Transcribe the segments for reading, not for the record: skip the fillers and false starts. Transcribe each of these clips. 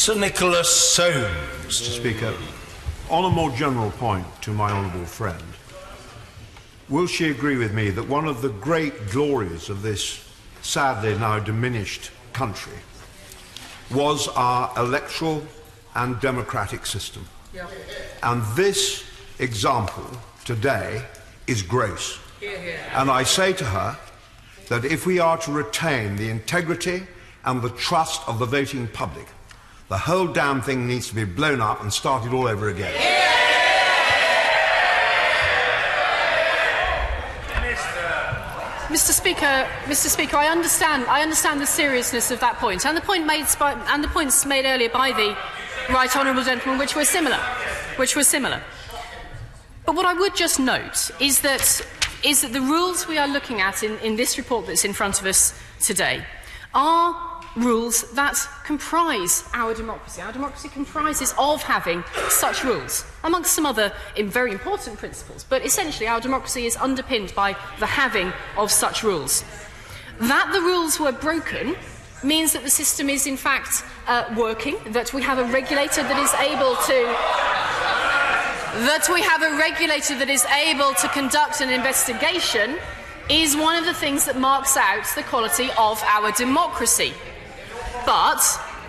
Sir Nicholas Soames. Mr. Speaker, on a more general point to my honourable friend, will she agree with me that one of the great glories of this sadly now diminished country was our electoral and democratic system? Yeah. And this example today is gross. And I say to her that if we are to retain the integrity and the trust of the voting public, the whole damn thing needs to be blown up and started all over again. Mr. Speaker, I understand the seriousness of that point, and the points made earlier by the right honourable gentleman, which were similar. But what I would just note is that the rules we are looking at in this report that's in front of us today are rules that comprise our democracy. Our democracy comprises of having such rules, amongst some other very important principles, but essentially our democracy is underpinned by the having of such rules. That the rules were broken means that the system is in fact working, that we have a regulator that is able to conduct an investigation is one of the things that marks out the quality of our democracy. But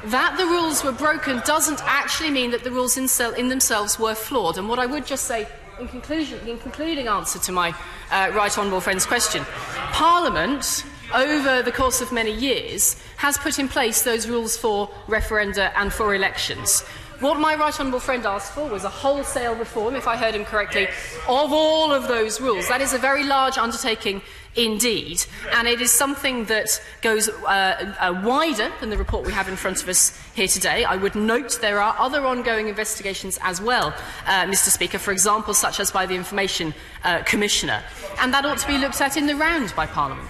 that the rules were broken doesn't actually mean that the rules in themselves were flawed. And what I would just say in concluding answer to my right honourable friend's question, Parliament, over the course of many years, has put in place those rules for referenda and for elections. What my right honourable friend asked for was a wholesale reform, if I heard him correctly, of all of those rules. That is a very large undertaking indeed, and it is something that goes wider than the report we have in front of us here today. I would note there are other ongoing investigations as well, Mr. Speaker, for example, such as by the Information Commissioner, and that ought to be looked at in the round by Parliament.